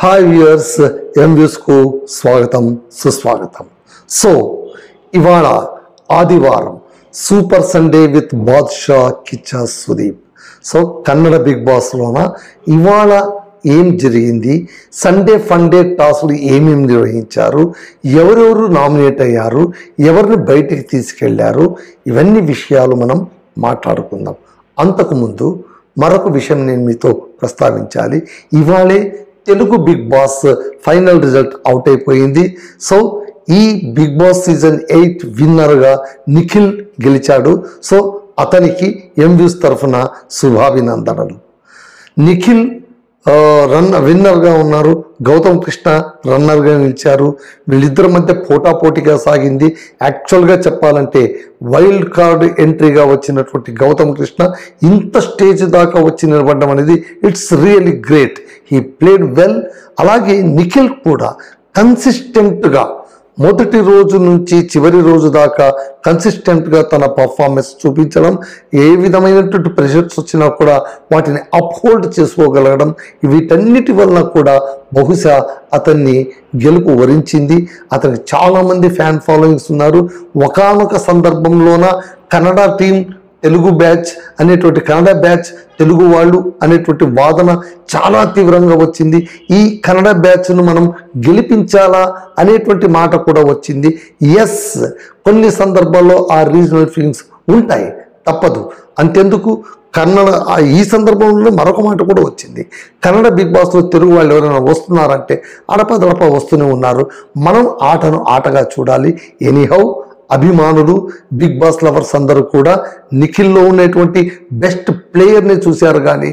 Hi viewers, ఎంవ్యూస్కు స్వాగతం సుస్వాగతం. So ఇవాళ ఆదివారం super Sunday with Badshah Kichcha Sudeep. So Kannada big బాస్లోన ఇవాళ ఏం జరిగింది, సండే ఫండే టాస్క్లు ఏమేమి నిర్వహించారు, ఎవరెవరు నామినేట్ అయ్యారు, ఎవరిని బయటికి తీసుకెళ్లారు, ఇవన్నీ విషయాలు మనం మాట్లాడుకుందాం. అంతకుముందు మరొక విషయం నేను మీతో ప్రస్తావించాలి. ఇవాళే Telugu Bigg Boss final result out అయిపోయింది. సో ఈ బిగ్ బాస్ సీజన్ 8 విన్నర్గా నిఖిల్ గెలిచాడు. సో అతనికి ఎంవ్యూస్ తరఫున శుభాభినందనలు. నిఖిల్ విన్నర్గా ఉన్నారు, గౌతమ్ కృష్ణ రన్నర్గా నిలిచారు. వీళ్ళిద్దరి మధ్య పోటాపోటీగా సాగింది. యాక్చువల్గా చెప్పాలంటే వైల్డ్ కార్డ్ ఎంట్రీగా వచ్చినటువంటి గౌతమ్ కృష్ణ ఇంత స్టేజ్ దాకా వచ్చి నిలబడడం అనేది it's really great. He played well. అలాగే నిఖిల్ కూడా కన్సిస్టెంట్గా మొదటి రోజు నుంచి చివరి రోజు దాకా కన్సిస్టెంట్గా తన పర్ఫార్మెన్స్ చూపించడం, ఏ విధమైనటువంటి ప్రెషర్స్ వచ్చినా కూడా వాటిని అప్హోల్డ్ చేసుకోగలగడం, వీటన్నిటి వలన కూడా బహుశా అతన్ని గెలుపు వరించింది. అతనికి చాలామంది ఫ్యాన్ ఫాలోయింగ్స్ ఉన్నారు. ఒకానొక సందర్భంలోన కన్నడ టీం తెలుగు బ్యాచ్ అనేటువంటి కన్నడ బ్యాచ్ తెలుగు వాళ్ళు అనేటువంటి వాదన చాలా తీవ్రంగా వచ్చింది. ఈ కన్నడ బ్యాచ్ను మనం గెలిపించాలా అనేటువంటి మాట కూడా వచ్చింది. ఎస్, కొన్ని సందర్భాల్లో ఆ రీజనల్ ఫీలింగ్స్ ఉంటాయి, తప్పదు. అంతెందుకు కన్నడ ఈ సందర్భంలో మరొక మాట కూడా వచ్చింది. కన్నడ బిగ్ బాస్లో తెలుగు వాళ్ళు ఎవరైనా వస్తున్నారంటే అడపదడప వస్తూనే ఉన్నారు. మనం ఆటను ఆటగా చూడాలి. ఎనీహౌ అభిమానులు, బిగ్ బాస్ లవర్స్ అందరూ కూడా నిఖిల్లో ఉన్నటువంటి బెస్ట్ ప్లేయర్ని చూశారు, కానీ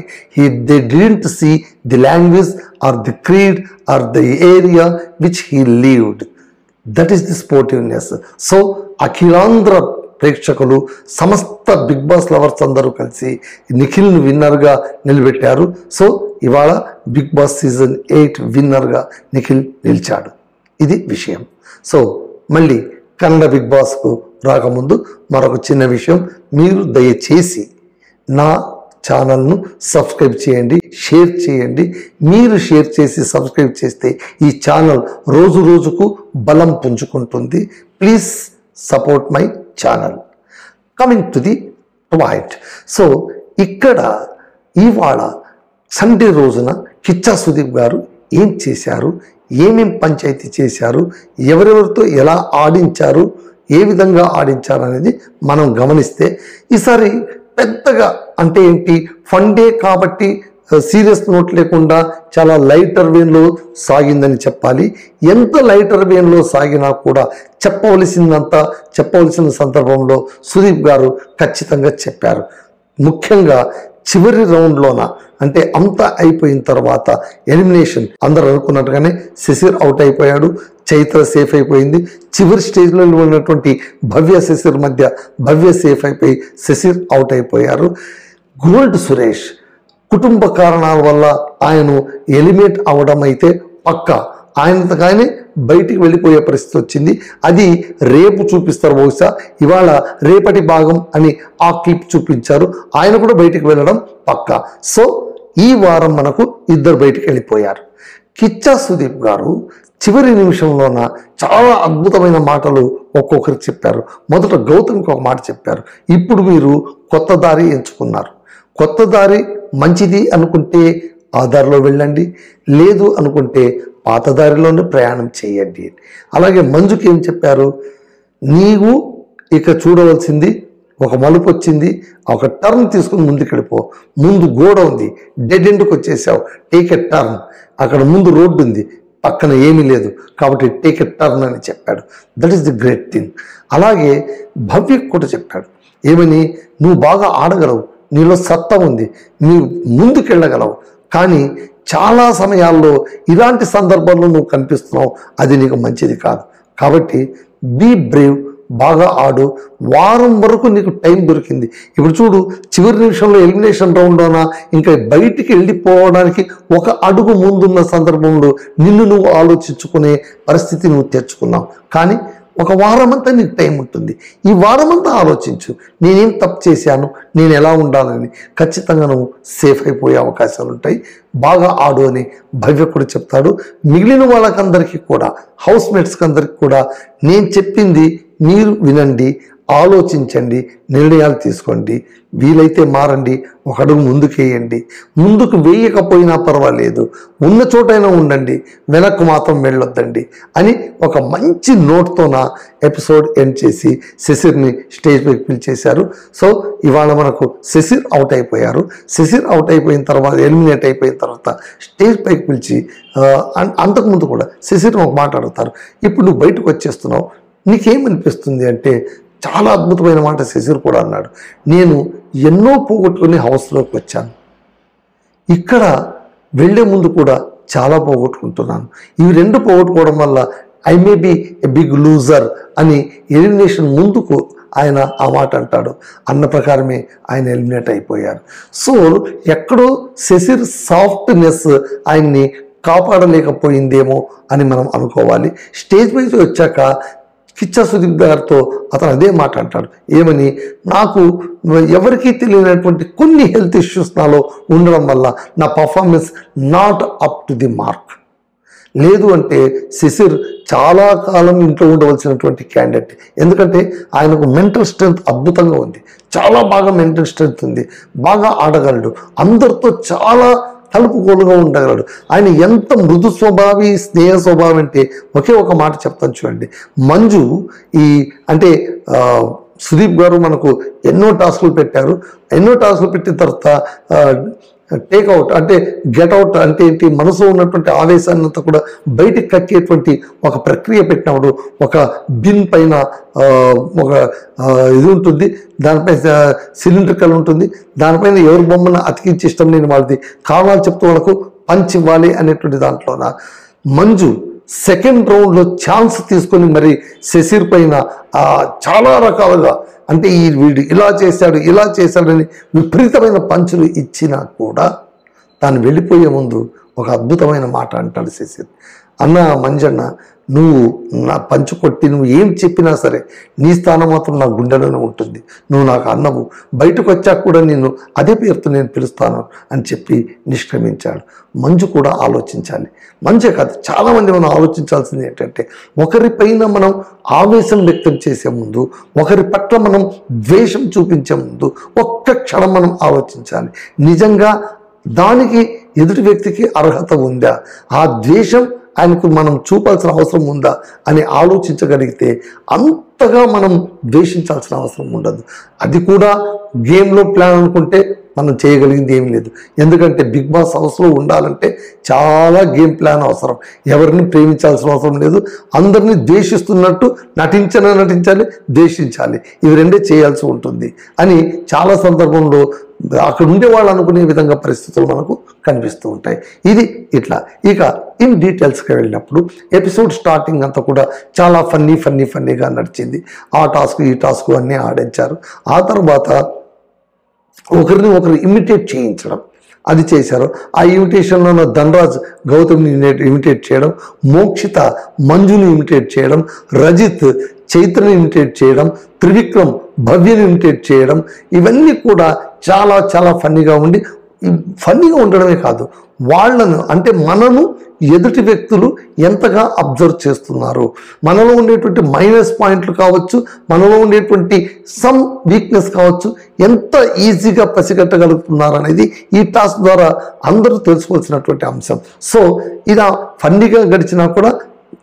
they didn't see the language or the creed or the area which he lived. That is the sportiveness. So అఖిలాంధ్ర ప్రేక్షకులు, సమస్త బిగ్ బాస్ లవర్స్ అందరూ కలిసి నిఖిల్ను విన్నర్గా నిలబెట్టారు. సో ఇవాళ బిగ్ బాస్ సీజన్ 8 విన్నర్గా నిఖిల్ నిలిచాడు. ఇది విషయం. సో మళ్ళీ కన్నడ బిగ్ బాస్కు రాకముందు మరొక చిన్న విషయం, మీరు దయచేసి నా ఛానల్ను సబ్స్క్రైబ్ చేయండి, షేర్ చేయండి. మీరు షేర్ చేసి సబ్స్క్రైబ్ చేస్తే ఈ ఛానల్ రోజు రోజుకు బలం పుంజుకుంటుంది. Please support my channel. Coming to the point. So ఇక్కడ ఇవాళ సండే రోజున కిచ్చా సుదీప్ గారు ఏం చేశారు, ఏమేం పంచాయతీ చేశారు, ఎవరెవరితో ఎలా ఆడించారు, ఏ విధంగా ఆడించారు అనేది మనం గమనిస్తే ఈసారి పెద్దగా అంటే ఏంటి, ఫండే కాబట్టి సీరియస్ నోట్ లేకుండా చాలా లైటర్ వేన్లో సాగిందని చెప్పాలి. ఎంత లైటర్ వేన్లో సాగినా కూడా చెప్పవలసిన సందర్భంలో సుదీప్ గారు ఖచ్చితంగా చెప్పారు. ముఖ్యంగా చివరి రౌండ్లోన అంటే అంతా అయిపోయిన తర్వాత ఎలిమినేషన్ అందరూ అనుకున్నట్టుగానే శశిర్ అవుట్ అయిపోయాడు, చైత్ర సేఫ్ అయిపోయింది. చివరి స్టేజ్లో ఉన్నటువంటి భవ్య శశిర్ మధ్య భవ్య సేఫ్ అయిపోయి శశిర్ అవుట్ అయిపోయారు. గోల్డ్ సురేష్ కుటుంబ కారణాల వల్ల ఆయన ఎలిమినేట్ అవడం అయితే పక్కా, ఆయనగానే బయటికి వెళ్ళిపోయే పరిస్థితి వచ్చింది. అది రేపు చూపిస్తారు, బహుశా ఇవాళ రేపటి భాగం అని ఆ క్లిప్ చూపించారు. ఆయన కూడా బయటికి వెళ్ళడం పక్కా. సో ఈ వారం మనకు ఇద్దరు బయటికి వెళ్ళిపోయారు. కిచ్చా సుదీప్ గారు చివరి నిమిషంలోన చాలా అద్భుతమైన మాటలు ఒక్కొక్కరికి చెప్పారు. మొదట గౌతమ్కి ఒక మాట చెప్పారు, ఇప్పుడు మీరు కొత్త దారి ఎంచుకున్నారు, కొత్త దారి మంచిది అనుకుంటే ఆ దారిలో వెళ్ళండి, లేదు అనుకుంటే పాత దారిలోనే ప్రయాణం చేయండి. అలాగే మంజుకి ఏం చెప్పారు, నీవు ఇక చూడవలసింది ఒక మలుపు వచ్చింది, ఒక టర్న్ తీసుకుని ముందుకు వెళ్ళిపో, ముందు గోడ ఉంది, డెడ్ ఎండ్కి వచ్చేసావు, టేక్ ఎ టర్న్, అక్కడ ముందు రోడ్డు ఉంది, పక్కన ఏమీ లేదు, కాబట్టి టేక్ ఎ టర్న్ అని చెప్పాడు. That is the great thing. అలాగే భవ్యకు కూడా చెప్పాడు, ఏమని, నువ్వు బాగా ఆడగలవు, నీలో సత్తా ఉంది, నీవు ముందుకెళ్ళగలవు, కానీ చాలా సమయాల్లో ఇలాంటి సందర్భాల్లో నువ్వు కనిపిస్తున్నావు, అది నీకు మంచిది కాదు. కాబట్టి బీ బ్రేవ్, బాగా ఆడు, వారం వరకు నీకు టైం దొరికింది. ఇప్పుడు చూడు, చివరి నిమిషంలో ఎలిమినేషన్ రౌండ్లోన ఇంకా బయటికి వెళ్ళిపోవడానికి ఒక అడుగు ముందున్న సందర్భంలో నిన్ను నువ్వు ఆలోచించుకునే పరిస్థితి నువ్వు తెచ్చుకున్నావు. కానీ ఒక వారం అంతా నీకు టైం ఉంటుంది. ఈ వారం అంతా ఆలోచించు, నేనేం తప్పు చేశాను, నేను ఎలా ఉండాలని. ఖచ్చితంగా నువ్వు సేఫ్ అయిపోయే అవకాశాలు ఉంటాయి. బాగా ఆడు అని భవ్య కూడా చెప్తాడు. మిగిలిన వాళ్ళకందరికీ కూడా, హౌస్ మేట్స్కి అందరికీ కూడా నేను చెప్పింది మీరు వినండి, ఆలోచించండి, నిర్ణయాలు తీసుకోండి, వీలైతే మారండి, ఒక అడుగు ముందుకేయండి. ముందుకు వేయకపోయినా పర్వాలేదు, ఉన్న చోటైనా ఉండండి, వెనక్కు మాత్రం వెళ్ళొద్దండి అని ఒక మంచి నోట్తో నా ఎపిసోడ్ ఎండ్ చేసి శశిర్ని స్టేజ్ పైకి పిలిచేశారు. సో ఇవాళ మనకు శశిర్ అవుట్ అయిపోయారు. శశిర్ అవుట్ అయిపోయిన తర్వాత, ఎలిమినేట్ అయిపోయిన తర్వాత స్టేజ్ పైకి పిలిచి అంతకుముందు కూడా శశిర్ని ఒక మాట అడుగుతారు. ఇప్పుడు నువ్వు బయటకు వచ్చేస్తున్నావు, నీకేమనిపిస్తుంది అంటే, చాలా అద్భుతమైన మాట శశిర్ కూడా అన్నాడు. నేను ఎన్నో పోగొట్టుకుని హౌస్లోకి వచ్చాను, ఇక్కడ వెళ్ళే ముందు కూడా చాలా పోగొట్టుకుంటున్నాను. ఇవి రెండు పోగొట్టుకోవడం వల్ల I may be a big loser అని ఎలిమినేషన్ ముందుకు ఆయన ఆ మాట అంటాడు. అన్న ప్రకారమే ఆయన ఎలిమినేట్ అయిపోయారు. సో ఎక్కడో శశిర్ సాఫ్ట్నెస్ ఆయన్ని కాపాడలేకపోయిందేమో అని మనం అనుకోవాలి. స్టేజ్ మీద వచ్చాక కిచ్చా సుదీప్ గారితో అతను అదే మాట అంటాడు. ఏమని, నాకు ఎవరికీ తెలియనటువంటి కొన్ని హెల్త్ ఇష్యూస్ నాలో ఉండడం వల్ల నా performance not up to the mark. లేదు అంటే శశిర్ చాలా కాలం ఇంట్లో ఉండవలసినటువంటి క్యాండిడేట్. ఎందుకంటే ఆయనకు మెంటల్ స్ట్రెంగ్త్ అద్భుతంగా ఉంది, చాలా బాగా మెంటల్ స్ట్రెంగ్త్ ఉంది, బాగా ఆడగలడు, అందరితో చాలా కలుపుకోలుగా ఉండగలడు. ఆయన ఎంత మృదు స్వభావి, స్నేహ స్వభావం అంటే ఒకే ఒక మాట చెప్తాను చూడండి. మంజు అంటే సుదీప్ గారు మనకు ఎన్నో టాస్కులు పెట్టారు. ఎన్నో టాస్కులు పెట్టిన తర్వాత టేక్అవుట్ అంటే గెట్అవుట్ అంటే ఏంటి, మనసులో ఉన్నటువంటి ఆవేశాన్ని అంతా కూడా బయటికి కక్కేటువంటి ఒక ప్రక్రియ పెట్టినప్పుడు ఒక బిన్ పైన ఒక ఇది ఉంటుంది, దానిపై సిలిండ్రికల్ ఉంటుంది, దానిపైన ఎవరి బొమ్మను అతికించి ఇష్టం లేని వాళ్ళది కారణాలు చెప్తూ వాళ్ళకు పంచ్ ఇవ్వాలి అనేటువంటి దాంట్లోన మంజు సెకండ్ రౌండ్లో ఛాన్స్ తీసుకొని మరి శశిర్ పైన చాలా రకాలుగా అంటే వీడు ఇలా చేశాడని విపరీతమైన పంచులు ఇచ్చినా కూడా తాను వెళ్ళిపోయే ముందు ఒక అద్భుతమైన మాట అంటాడు శశిర్. అన్న మంజన్న, నువ్వు నా పంచు కొట్టి నువ్వు ఏం చెప్పినా సరే నీ స్థానం మాత్రం నా గుండెలోనే ఉంటుంది, నువ్వు నాకు అన్నవు, బయటకు వచ్చాక కూడా నిన్ను అదే పేరుతో నేను పిలుస్తాను అని చెప్పి నిష్క్రమించాడు. మంజు కూడా ఆలోచించాలి. మంచే కాదు, చాలామంది మనం ఆలోచించాల్సింది ఏంటంటే, ఒకరిపైన మనం ఆవేశం వ్యక్తం చేసే ముందు, ఒకరి పట్ల మనం ద్వేషం చూపించే ముందు ఒక్క క్షణం మనం ఆలోచించాలి. నిజంగా దానికి ఎదుటి వ్యక్తికి అర్హత ఉందా, ఆ ద్వేషం ఆయనకు మనం చూపాల్సిన అవసరం ఉందా అని ఆలోచించగలిగితే అంతగా మనం ద్వేషించాల్సిన అవసరం ఉండదు. అది కూడా గేమ్లో ప్లాన్ అనుకుంటే మనం చేయగలిగింది ఏం లేదు. ఎందుకంటే బిగ్ బాస్ హౌస్లో ఉండాలంటే చాలా గేమ్ ప్లాన్ అవసరం. ఎవరిని ప్రేమించాల్సిన అవసరం లేదు, అందరినీ ద్వేషిస్తున్నట్టు నటించాలి, ద్వేషించాలి, ఇవి రెండే చేయాల్సి ఉంటుంది అని చాలా సందర్భంలో అక్కడ ఉండే వాళ్ళు అనుకునే విధంగా పరిస్థితులు మనకు కనిపిస్తూ ఉంటాయి. ఇది ఇట్లా. ఇక ఇన్ డీటెయిల్స్కి వెళ్ళినప్పుడు ఎపిసోడ్ స్టార్టింగ్ అంతా కూడా చాలా ఫన్నీగా నడిచింది. ఆ టాస్క్ ఈ టాస్క్ అన్నీ ఆడించారు. ఆ తర్వాత ఒకరిని ఒకరు ఇమిటేట్ చేయించడం అది చేశారు. ఆ ఇమిటేషన్లో ఉన్న ధనరాజ్ గౌతమ్ని ఇమిటేట్ చేయడం, మోక్షిత మంజుని ఇమిటేట్ చేయడం, రజిత్ చైత్రని ఇమిటేట్ చేయడం, త్రివిక్రమ్ భవ్యని ఇమిటేట్ చేయడం, ఇవన్నీ కూడా చాలా ఫన్నీగా ఉండి, ఫన్నీగా ఉండడమే కాదు, వాళ్ళను అంటే మనను ఎదుటి వ్యక్తులు ఎంతగా అబ్జర్వ్ చేస్తున్నారు, మనలో ఉండేటువంటి మైనస్ పాయింట్లు కావచ్చు, మనలో ఉండేటువంటి సమ్ వీక్నెస్ కావచ్చు, ఎంత ఈజీగా పసిగట్టగలుగుతున్నారు అనేది ఈ టాస్క్ ద్వారా అందరూ తెలుసుకోవాల్సినటువంటి అంశం. సో ఇలా ఫన్నీగా గడిచినా కూడా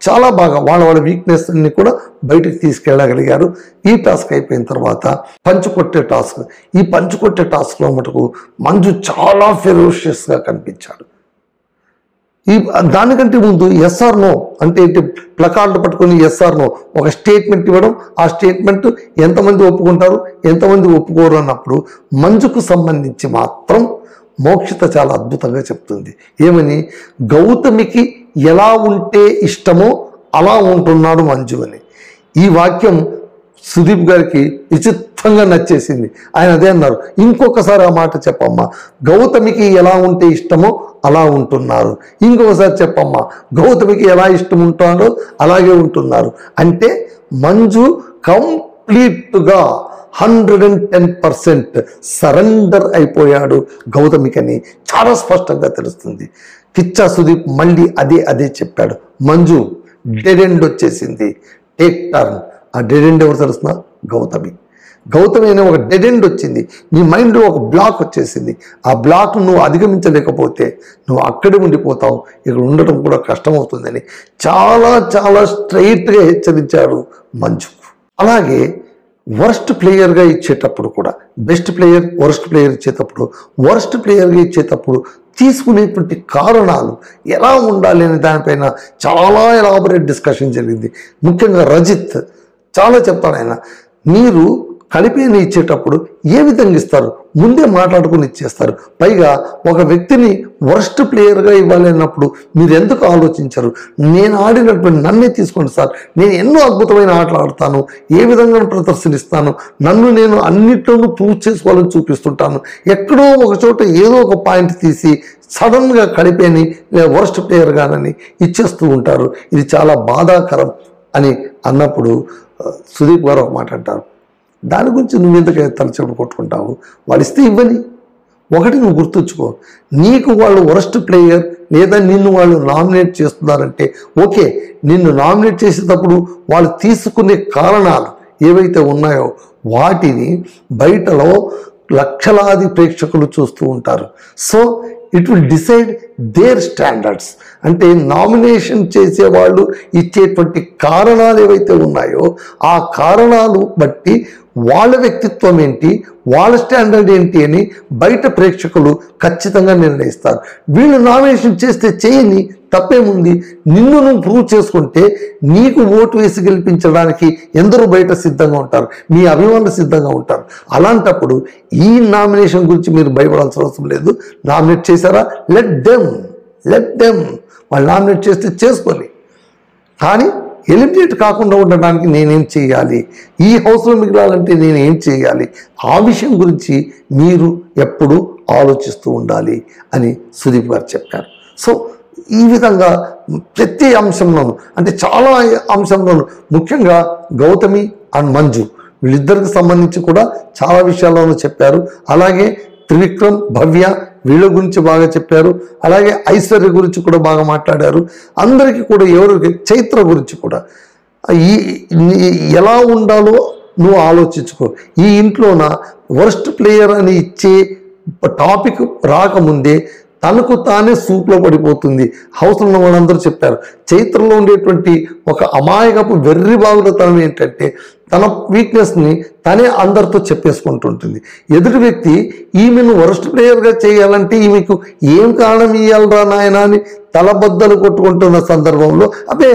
చాలా బాగా వాళ్ళ వీక్నెస్ అన్ని కూడా బయటకు తీసుకెళ్ళగలిగారు. ఈ టాస్క్ అయిపోయిన తర్వాత పంచుకొట్టే టాస్క్. ఈ పంచుకొట్టే టాస్క్లో మటుకు మంజు చాలా ఫెరోషియస్గా కనిపించాడు. దానికంటే ముందు ఎస్ఆర్ నో అంటే ప్లకార్డులు పట్టుకొని ఎస్ఆర్ నో ఒక స్టేట్మెంట్ ఇవ్వడం, ఆ స్టేట్మెంట్ ఎంతమంది ఒప్పుకుంటారు ఎంతమంది ఒప్పుకోరు అన్నప్పుడు మంజుకు సంబంధించి మాత్రం మోక్షిత చాలా అద్భుతంగా చెప్తుంది. ఏమని, గౌతమికి ఎలా ఉంటే ఇష్టమో అలా ఉంటున్నాడు మంజు అని. ఈ వాక్యం సుదీప్ గారికి విచిత్రంగా నచ్చేసింది. ఆయన అదే అన్నారు, ఇంకొకసారి ఆ మాట చెప్పమ్మా, గౌతమికి ఎలా ఉంటే ఇష్టమో అలా ఉంటున్నారు, ఇంకొకసారి చెప్పమ్మా, గౌతమికి ఎలా ఇష్టం ఉంటాడో అలాగే ఉంటున్నారు. అంటే మంజు కంప్లీట్గా 110% సరెండర్ అయిపోయాడు గౌతమికని చాలా స్పష్టంగా తెలుస్తుంది. కిచ్చా సుదీప్ మళ్ళీ అదే చెప్పాడు. మంజు డెడ్ ఎండ్ వచ్చేసింది, టేక్ టర్న్. ఆ డెడ్ ఎండ్ ఎవరు తెలుస్తున్నా? గౌతమి అనే ఒక డెడ్ ఎండ్ వచ్చింది. నీ మైండ్లో ఒక బ్లాక్ వచ్చేసింది. ఆ బ్లాక్ నువ్వు అధిగమించలేకపోతే నువ్వు అక్కడే ఉండిపోతావు, ఇక్కడ ఉండటం కూడా కష్టమవుతుందని చాలా చాలా స్ట్రైట్గా హెచ్చరించాడు మంజు. అలాగే వర్స్ట్ ప్లేయర్గా ఇచ్చేటప్పుడు కూడా బెస్ట్ ప్లేయర్, వర్స్ట్ ప్లేయర్ ఇచ్చేటప్పుడు, వర్స్ట్ ప్లేయర్గా ఇచ్చేటప్పుడు తీసుకునేటువంటి కారణాలు ఎలా ఉండాలి అనే దానిపైన చాలా ఎలాబరేట్ డిస్కషన్ జరిగింది. ముఖ్యంగా రజిత్ చాలా చెప్తాడు ఆయన. మీరు కలిపిని ఇచ్చేటప్పుడు ఏ విధంగా ఇస్తారు? ముందే మాట్లాడుకుని ఇచ్చేస్తారు. పైగా ఒక వ్యక్తిని వర్స్ట్ ప్లేయర్గా ఇవ్వాలి అన్నప్పుడు మీరు ఎందుకు ఆలోచించరు? నేను ఆడినటువంటి నన్నే తీసుకోండి సార్, నేను ఎన్నో అద్భుతమైన ఆటలు ఆడతాను, ఏ విధంగా ప్రదర్శనిస్తాను, నన్ను నేను అన్నిట్లోనూ ప్రూవ్ చేసుకోవాలని చూపిస్తుంటాను. ఎక్కడో ఒక చోట ఏదో ఒక పాయింట్ తీసి సడన్గా కలిపేని వర్స్ట్ ప్లేయర్గానని ఇచ్చేస్తూ ఉంటారు. ఇది చాలా బాధాకరం అని అన్నప్పుడు సుదీప్ గారు ఒక మాట అంటారు, దాని గురించి నువ్వు ఎందుకు తలచెప్పుడు కొట్టుకుంటావు? వాళ్ళు ఇస్తే ఇవ్వని. ఒకటి నువ్వు గుర్తుంచుకో, నీకు వాళ్ళు వరస్ట్ ప్లేయర్ లేదా నిన్ను వాళ్ళు నామినేట్ చేస్తున్నారంటే ఓకే, నిన్ను నామినేట్ చేసేటప్పుడు వాళ్ళు తీసుకునే కారణాలు ఏవైతే ఉన్నాయో వాటిని బయటలో లక్షలాది ప్రేక్షకులు చూస్తూ ఉంటారు. So it will decide their standards. అంటే నామినేషన్ చేసేవాళ్ళు ఇచ్చేటువంటి కారణాలు ఏవైతే ఉన్నాయో ఆ కారణాలు బట్టి వాళ్ళ వ్యక్తిత్వం ఏంటి, వాళ్ళ స్టాండర్డ్ ఏంటి అని బయట ప్రేక్షకులు ఖచ్చితంగా నిర్ణయిస్తారు. వీళ్ళు నామినేషన్ చేస్తే చేయని తప్పేముంది? నిన్ను నువ్వు ప్రూవ్ చేసుకుంటే నీకు ఓటు వేసి గెలిపించడానికి ఎందరో బయట సిద్ధంగా ఉంటారు, మీ అభిమానులు సిద్ధంగా ఉంటారు. అలాంటప్పుడు ఈ నామినేషన్ గురించి మీరు భయపడాల్సిన అవసరం లేదు. నామినేట్ చేశారా, లెట్ దెమ్ వాళ్ళు నామినేట్ చేస్తే చేసుకొని, కానీ ఎలిమినేట్ కాకుండా ఉండడానికి నేనేం చేయాలి, ఈ హౌస్లో మిగలాలంటే నేనేం చేయాలి, ఆ విషయం గురించి మీరు ఎప్పుడూ ఆలోచిస్తూ ఉండాలి అని సుదీప్ గారు చెప్పారు. సో ఈ విధంగా ప్రతి అంశంలోనూ, అంటే చాలా అంశంలోనూ, ముఖ్యంగా గౌతమి అండ్ మంజు వీళ్ళిద్దరికి సంబంధించి కూడా చాలా విషయాల్లోనూ చెప్పారు. అలాగే త్రివిక్రమ్, భవ్య వీళ్ళ గురించి బాగా చెప్పారు. అలాగే ఐశ్వర్య గురించి కూడా బాగా మాట్లాడారు. అందరికీ కూడా ఎవరికి, చైత్ర గురించి కూడా ఎలా ఉండాలో నువ్వు ఆలోచించుకో. ఈ ఇంట్లోన వర్స్ట్ ప్లేయర్ అని ఇచ్చే టాపిక్ రాకముందే తనకు తానే సూప్లో పడిపోతుంది. హౌస్లో ఉన్న వాళ్ళందరూ చెప్పారు, చైత్రలో ఉండేటువంటి ఒక అమాయకపు వెర్రి బాగులతనం ఏంటంటే తన వీక్నెస్ని తనే అందరితో చెప్పేసుకుంటుంటుంది. ఎదుటి వ్యక్తి ఈమెను వరస్ట్ ప్లేయర్గా చేయాలంటే ఈమెకు ఏం కారణం ఇవ్వాలరా నాయన అని తలబద్దలు కొట్టుకుంటున్న సందర్భంలో అబ్బే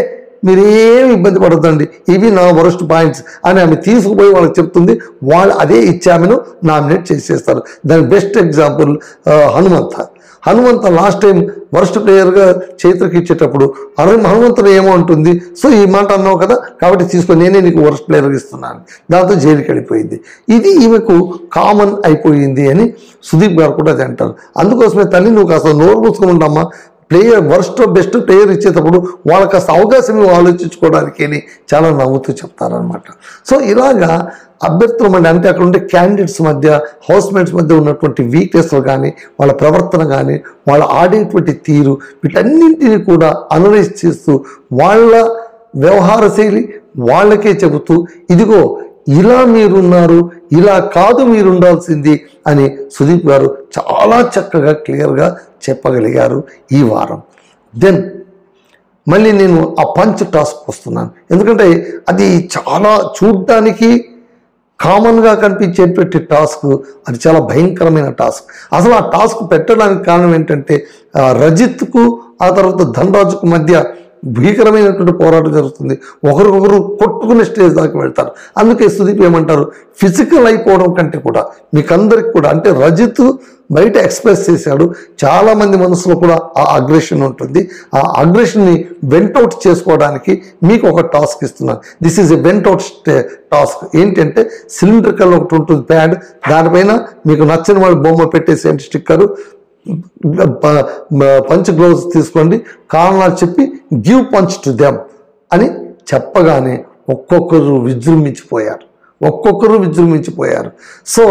మీరేం ఇబ్బంది పడద్దండి, ఇవి నా వరస్ట్ పాయింట్స్ అని ఆమె తీసుకుపోయి వాళ్ళకి చెప్తుంది. వాళ్ళు అదే ఇచ్చి ఆమెను నామినేట్ చేసేస్తారు. దాని best example Hanumantha last time worst ప్లేయర్గా చైత్రకి ఇచ్చేటప్పుడు హనుమంతుడు ఏమో అంటుంది, సో ఈ మాట అన్నావు కదా కాబట్టి తీసుకొని నేనే నీకు వరస్ట్ ప్లేయర్గా ఇస్తున్నాను, దాంతో జైలుకి వెళ్ళిపోయింది. ఇది ఈమెకు కామన్ అయిపోయింది అని సుదీప్ గారు కూడా అది అంటారు. అందుకోసమే తల్లి నువ్వు కాస్త నోరు మూసుకొని ఉండమ్మా, ప్లేయర్ వర్స్ట్ బెస్ట్ ప్లేయర్ ఇచ్చేటప్పుడు వాళ్ళకి కాస్త అవకాశం ఆలోచించుకోవడానికి అని చాలా నవ్వుతూ చెప్తారనమాట. సో ఇలాగా అభ్యర్థుల మధ్య, అంటే అక్కడ ఉండే క్యాండిడేట్స్ మధ్య, హౌస్మేట్స్ మధ్య ఉన్నటువంటి వీక్నెస్లు కానీ, వాళ్ళ ప్రవర్తన కానీ, వాళ్ళ ఆడేటువంటి తీరు, వీటన్నింటినీ కూడా అనలైజ్ చేస్తూ వాళ్ళ వ్యవహార శైలి వాళ్ళకే చెబుతూ ఇదిగో ఇలా మీరున్నారు, ఇలా కాదు మీరు ఉండాల్సింది అని సుదీప్ గారు చాలా చక్కగా క్లియర్గా చెప్పగలిగారు ఈ వారం. దెన్ మళ్ళీ నేను ఆ పంచ్ టాస్క్ వస్తున్నాను, ఎందుకంటే అది చాలా చూడ్డానికి కామన్గా కనిపించేటువంటి టాస్క్, అది చాలా భయంకరమైన టాస్క్. అసలు ఆ టాస్క్ పెట్టడానికి కారణం ఏంటంటే రజిత్కు ఆ తర్వాత ధనరాజుకు మధ్య భీకరమైనటువంటి పోరాటం జరుగుతుంది. ఒకరికొకరు కొట్టుకునే స్టేజ్ దాకా వెళ్తారు. అందుకే సుదీప్ ఏమంటారు, ఫిజికల్ అయిపోవడం కంటే కూడా మీకందరికి కూడా, అంటే రజిత్ బయట ఎక్స్ప్రెస్ చేశాడు, చాలామంది మనసులో కూడా ఆ అగ్రెషన్ ఉంటుంది. ఆ అగ్రెషన్ని వెంట్అవుట్ చేసుకోవడానికి మీకు ఒక టాస్క్ ఇస్తున్నాను. This is a vent out task. ఏంటంటే సిలిండ్రికల్ ఒకటి ఉంటుంది ప్యాడ్, దానిపైన మీకు నచ్చని వాళ్ళు బొమ్మ పెట్టేసే స్టిక్కరు, పంచ్ గ్లౌజ్ తీసుకోండి, కారణాలు చెప్పి గివ్ పంచ్ టు దెమ్ అని చెప్పగానే ఒక్కొక్కరు విజృంభించిపోయారు. సో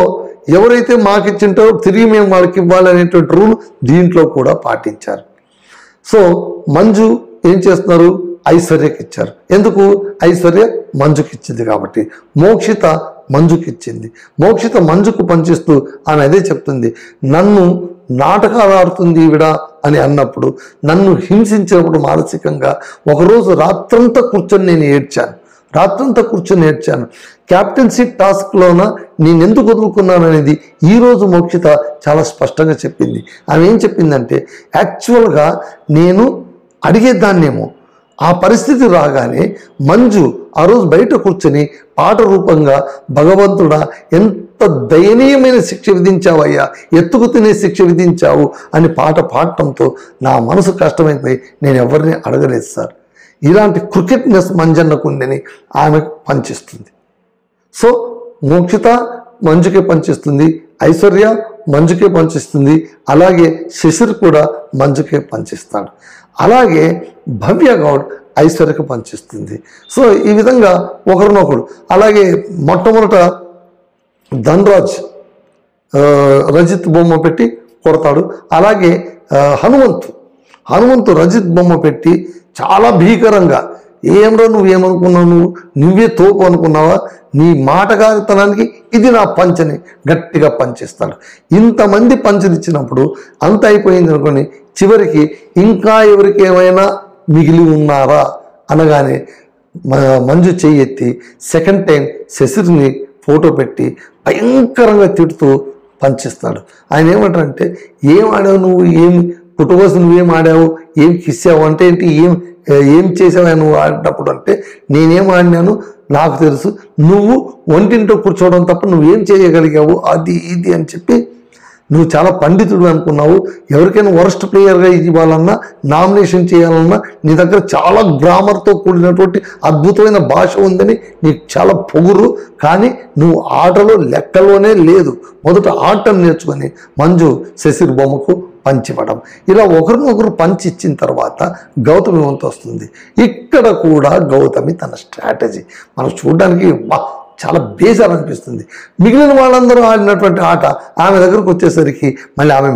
ఎవరైతే మాకు ఇచ్చింటారో తిరిగి మేము వాళ్ళకి ఇవ్వాలనేటువంటి రూల్ దీంట్లో కూడా పాటించారు. సో మంజు ఏం చేస్తున్నారు, ఐశ్వర్యకి ఇచ్చారు. ఎందుకు? ఐశ్వర్య మంజుకి ఇచ్చింది కాబట్టి. మోక్షిత మంజుకి ఇచ్చింది. మోక్షిత మంజుకు పనిచేస్తూ ఆమె అదే చెప్తుంది, నన్ను నాటకాలు ఆడుతుంది ఈవిడ అని అన్నప్పుడు, నన్ను హింసించినప్పుడు మానసికంగా ఒకరోజు రాత్రంతా కూర్చొని నేను ఏడ్చాను. క్యాప్టెన్సీ టాస్క్లోన నేను ఎందుకు వదులుకున్నాను అనేది ఈరోజు మోక్షిత చాలా స్పష్టంగా చెప్పింది. ఆమె ఏం చెప్పిందంటే, యాక్చువల్గా నేను అడిగేదాన్నేమో, ఆ పరిస్థితి రాగానే మంజు ఆ రోజు బయట కూర్చొని పాట రూపంగా భగవంతుడా ఎంత దయనీయమైన శిక్ష విధించావయ్యా, ఎత్తుకు తినే శిక్ష విధించావు అని పాట పాడటంతో నా మనసు కష్టమైపోయి నేను ఎవరిని అడగలేదు సార్. ఇలాంటి క్రికెట్నెస్ మంజన్నకు ఉందని ఆమె పనిచేస్తుంది. సో మోక్షిత మంజుకే పనిచేస్తుంది, ఐశ్వర్య మంజుకే పనిచేస్తుంది, అలాగే శశిర్ కూడా మంజుకే పనిచేస్తాడు. అలాగే భవ్య గౌడ్ ఐశ్వర్యకు పనిచేస్తుంది. సో ఈ విధంగా ఒకరినొకరు. అలాగే మొట్టమొదట ధనరాజ్ రజిత్ బొమ్మ పెట్టి కొడతాడు. అలాగే హనుమంతు రజిత్ బొమ్మ పెట్టి చాలా భీకరంగా, ఏమరా నువ్వేమనుకున్నావు, నువ్వే తోపు అనుకున్నావా, నీ మాటగారితనానికి ఇది నా పంచని గట్టిగా పంచిస్తాడు. ఇంతమంది పంచనిచ్చినప్పుడు అంత అయిపోయింది అనుకొని చివరికి ఇంకా ఎవరికి ఏమైనా మిగిలి ఉన్నారా అనగానే మంజు చెయ్యెత్తి సెకండ్ టైం శశిర్ని ఫోటో పెట్టి భయంకరంగా తిడుతూ పంచిస్తాడు. ఆయన ఏమంటారంటే, ఏం ఆడావు నువ్వు, ఏం పుట్టుకోసం నువ్వేం ఆడావు, ఏం కిస్సావు అంటే ఏంటి, ఏం చేసావు నువ్వు ఆడినప్పుడు అంటే, నేనేం ఆడినాను నాకు తెలుసు, నువ్వు ఒంటింటో కూర్చోవడం తప్ప నువ్వేం చేయగలిగావు అది ఇది అని చెప్పి, నువ్వు చాలా పండితుడు అనుకున్నావు, ఎవరికైనా వరస్ట్ ప్లేయర్గా ఇవ్వాలన్నా నామినేషన్ చేయాలన్నా నీ దగ్గర చాలా గ్రామర్తో కూడినటువంటి అద్భుతమైన భాష ఉందని నీకు చాలా పొగురు, కానీ నువ్వు ఆటలో లెక్కలోనే లేదు. మొదట ఆటను నేర్చుకొని మంజు శశిర్ బొమ్మకు పంచివ్వడం. ఇలా ఒకరినొకరు పంచి ఇచ్చిన తర్వాత గౌతమి వంతు వస్తుంది. ఇక్కడ కూడా గౌతమి తన స్ట్రాటజీ మనం చూడడానికి చాలా బేజారు అనిపిస్తుంది. మిగిలిన వాళ్ళందరూ ఆడినటువంటి ఆట ఆమె దగ్గరకు వచ్చేసరికి మళ్ళీ ఆమె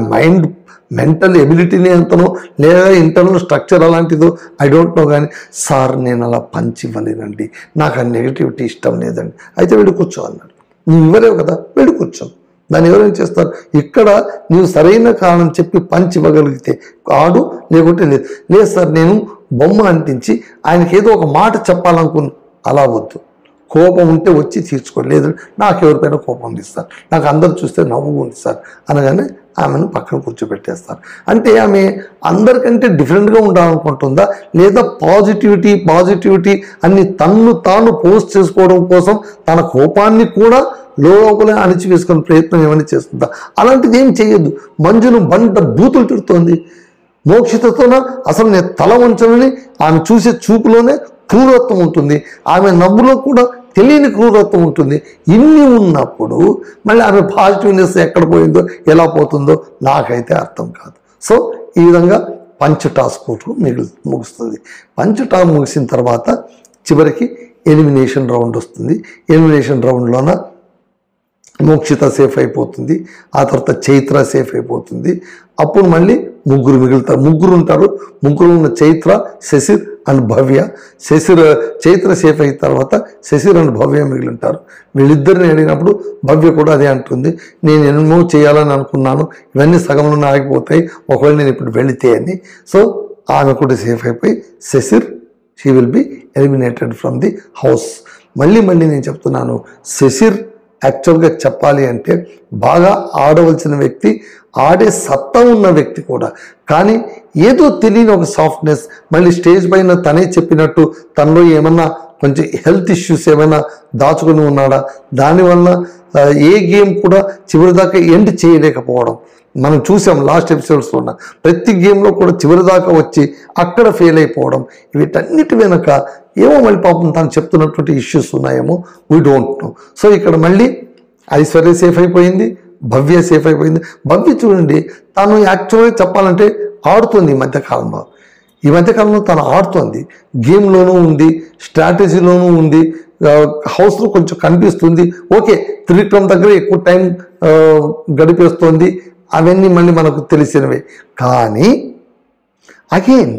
మెంటల్ ఎబిలిటీని ఎంతనో లేదా ఇంటర్నల్ స్ట్రక్చర్ అలాంటిదో ఐ డోంట్ నో, కానీ సార్ నేను అలా పంచి ఇవ్వలేనండి, నాకు ఆ నెగిటివిటీ ఇష్టం లేదండి. అయితే వెళ్ళి కూర్చో అన్నాడు. నువ్వు ఇవ్వలేవు కదా, వెళ్ళి కూర్చో. దాన్ని ఎవరేం చేస్తారు, ఇక్కడ నీవు సరైన కారణం చెప్పి పంచి ఇవ్వగలిగితే ఆడు, లేకుంటే లేదు సార్ నేను బొమ్మ అంటించి ఆయనకి ఏదో ఒక మాట చెప్పాలనుకున్నా, అలా వద్దు. కోపం ఉంటే వచ్చి తీర్చుకోండి, లేదు నాకు ఎవరిపైన కోపం ఉంది సార్, నాకు అందరు చూస్తే నవ్వు ఉంది సార్ అనగానే ఆమెను పక్కన కూర్చోబెట్టేస్తారు. అంటే ఆమె అందరికంటే డిఫరెంట్గా ఉండాలనుకుంటుందా, లేదా పాజిటివిటీ అన్ని తన్ను తాను పోస్ట్ చేసుకోవడం కోసం తన కోపాన్ని కూడా లోపలే అణిచివేసుకునే ప్రయత్నం ఏమైనా చేస్తుందా? అలాంటిది ఏం చేయొద్దు. మంజును బూతులు తిడుతోంది. మోక్షితతోన అసలు నేను తల వంచనని ఆమె చూసే చూపులోనే క్రూరత్వం ఉంటుంది, ఆమె నవ్వులో కూడా తెలియని క్రూరత్వం ఉంటుంది. ఇన్ని ఉన్నప్పుడు మళ్ళీ ఆమె పాజిటివ్నెస్ ఎక్కడ పోయిందో ఎలా పోతుందో నాకైతే అర్థం కాదు. సో ఈ విధంగా పంచ్ టాస్క్ ముగుస్తుంది. పంచ్ టాస్క్ ముగిసిన తర్వాత చివరికి ఎలిమినేషన్ రౌండ్ వస్తుంది. ఎలిమినేషన్ రౌండ్లోన మోక్షిత సేఫ్ అయిపోతుంది, ఆ తర్వాత చైత్ర సేఫ్ అయిపోతుంది. అప్పుడు మళ్ళీ ముగ్గురు మిగులుతారు. ముగ్గురు ఉన్న చైత్ర, శశిర్ అండ్ భవ్య. చైత్ర సేఫ్ అయిన తర్వాత శశిర్ అండ్ భవ్య మిగిలి ఉంటారు. వీళ్ళిద్దరిని అడిగినప్పుడు భవ్య కూడా అదే అంటుంది, నేను ఎన్నో చేయాలని అనుకున్నాను, ఇవన్నీ సగంలోనే ఆగిపోతాయి ఒకవేళ నేను ఇప్పుడు వెళితే అని. సో ఆమె కూడా సేఫ్ అయిపోయి Shishir she will be eliminated from the house. మళ్ళీ నేను చెప్తున్నాను, శశిర్ యాక్చువల్గా చెప్పాలి అంటే బాగా ఆడవలసిన వ్యక్తి, ఆడే సత్తా ఉన్న వ్యక్తి కూడా, కానీ ఏదో తెలియని ఒక సాఫ్ట్నెస్, మళ్ళీ స్టేజ్ పైన తనే చెప్పినట్టు తనలో ఏమన్నా కొంచెం హెల్త్ ఇష్యూస్ ఏమైనా దాచుకొని ఉన్నాడా, దానివల్ల ఏ గేమ్ కూడా చివరిదాకా ఎండ్ చేయలేకపోవడం మనం చూసాం. లాస్ట్ ఎపిసోడ్స్లో ఉన్న ప్రతి గేమ్లో కూడా చివరిదాకా వచ్చి అక్కడ ఫెయిల్ అయిపోవడం, వీటన్నిటి వెనక ఏమో మళ్ళీ పాపం తను చెప్తున్నటువంటి ఇష్యూస్ ఉన్నాయేమో, వీ డోంట్ నో. సో ఇక్కడ మళ్ళీ ఐశ్వర్య సేఫ్ అయిపోయింది, భవ్య సేఫ్ అయిపోయింది. భవ్య చూడండి, తను యాక్చువల్గా చెప్పాలంటే ఆడుతుంది ఈ మధ్యకాలంలో. ఈ మధ్యకాలంలో తను ఆడుతోంది, గేమ్లోనూ ఉంది, స్ట్రాటజీలోనూ ఉంది, హౌస్లో కొంచెం కనిపిస్తుంది. ఓకే, త్రివిక్రమ్ దగ్గర ఎక్కువ టైం గడిపేస్తోంది, అవన్నీ మళ్ళీ మనకు తెలిసినవే. కానీ అగైన్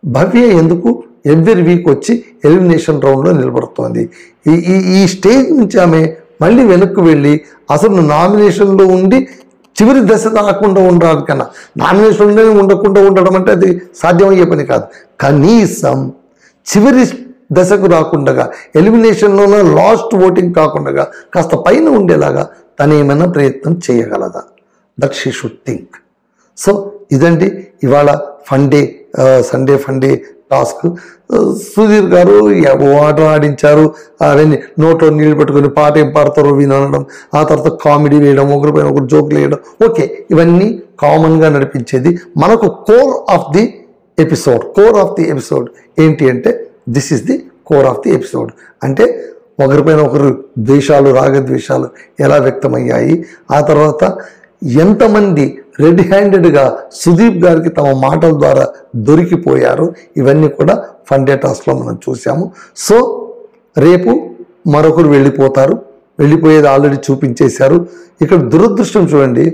భవ్య ఎందుకు ఎవ్రీ వీక్ వచ్చి ఎలిమినేషన్ రౌండ్లో నిలబడుతోంది? ఈ స్టేజ్ నుంచి ఆమె మళ్ళీ వెనక్కి వెళ్ళి అసలు నామినేషన్లో ఉండి చివరి దశ రాకుండా ఉండాలి కన్నా, నామినేషన్లోనే ఉండకుండా ఉండడం అంటే అది సాధ్యమయ్యే పని కాదు. కనీసం చివరి దశకు రాకుండా, ఎలిమినేషన్లోనే లాస్ట్ ఓటింగ్ కాకుండా కాస్త పైన ఉండేలాగా తను ఏమైనా ప్రయత్నం చేయగలదా? That she should think. So ఇదండి ఇవాళ సండే ఫండే టాస్క్. సుధీర్ గారు ఆట ఆడించారు, అవన్నీ నోట్లో నీళ్ళు పెట్టుకొని పాట ఏం పాడతారో వినడం, ఆ తర్వాత కామెడీ వేయడం, ఒకరిపైన ఒకరు జోకులు వేయడం, ఓకే, ఇవన్నీ కామన్గా నడిపించేది. మనకు కోర్ ఆఫ్ ది ఎపిసోడ్ ఏంటి అంటే, this is the core of the episode. అంటే ఒకరిపైన ఒకరు ద్వేషాలు, రాగద్వేషాలు ఎలా వ్యక్తమయ్యాయి, ఆ తర్వాత ఎంతమంది రెడ్ హ్యాండెడ్గా సుదీప్ గారికి తమ మాటల ద్వారా దొరికిపోయారు, ఇవన్నీ కూడా ఫండే టాస్క్లో మనం చూసాము. సో రేపు మరొకరు వెళ్ళిపోయేది ఆల్రెడీ చూపించేశారు. ఇక్కడ దురదృష్టం చూడండి,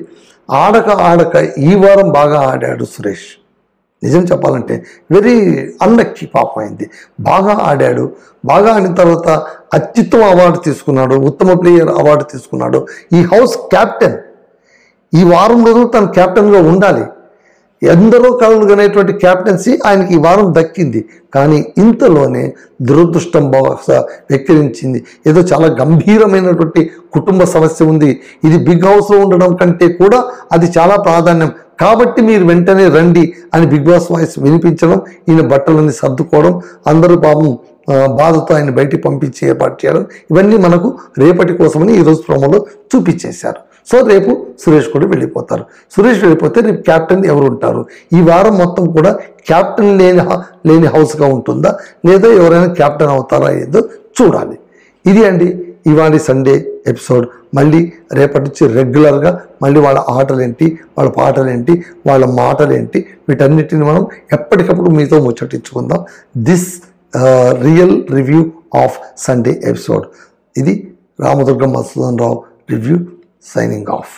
ఆడక ఈ వారం బాగా ఆడాడు సురేష్. నిజం చెప్పాలంటే వెరీ అన్లక్కీ పాపం అయింది. బాగా ఆడాడు, బాగా ఆడిన తర్వాత అత్యుత్తమ అవార్డు తీసుకున్నాడు, ఉత్తమ ప్లేయర్ అవార్డు తీసుకున్నాడు. ఈ హౌస్ క్యాప్టెన్, ఈ వారం రోజులు తను క్యాప్టెన్గా ఉండాలి. ఎందరో కలగనేటువంటి క్యాప్టెన్సీ ఆయనకి ఈ వారం దక్కింది. కానీ ఇంతలోనే దురదృష్టం బహుశా వెక్కిరించింది. ఏదో చాలా గంభీరమైనటువంటి కుటుంబ సమస్య ఉంది, ఇది బిగ్ హౌస్లో ఉండడం కంటే కూడా అది చాలా ప్రాధాన్యం, కాబట్టి మీరు వెంటనే రండి అని బిగ్ బాస్ వాయిస్ వినిపించడం, ఈయన బట్టలన్నీ సర్దుకోవడం, అందరూ పాపం బాధతో ఆయన బయటికి పంపించి ఏర్పాటు చేయడం, ఇవన్నీ మనకు రేపటి కోసమని ఈరోజు ప్రోమోలో చూపించేశారు. సో రేపు సురేష్ కూడా వెళ్ళిపోతారు. సురేష్ వెళ్ళిపోతే రేపు క్యాప్టెన్ ఎవరు ఉంటారు? ఈ వారం మొత్తం కూడా క్యాప్టెన్ లేని హౌస్గా ఉంటుందా, లేదా ఎవరైనా క్యాప్టెన్ అవుతారా ఏదో చూడాలి. ఇది అండి ఇవాళ సండే ఎపిసోడ్. మళ్ళీ రేపటి నుంచి రెగ్యులర్గా మళ్ళీ వాళ్ళ ఆటలేంటి, వాళ్ళ పాటలేంటి, వాళ్ళ మాటలేంటి, వీటన్నిటిని మనం ఎప్పటికప్పుడు మీతో ముచ్చటించుకుందాం. This real review of Sunday episode. ఇది Ramadurgam Madhusudan Rao review, signing off.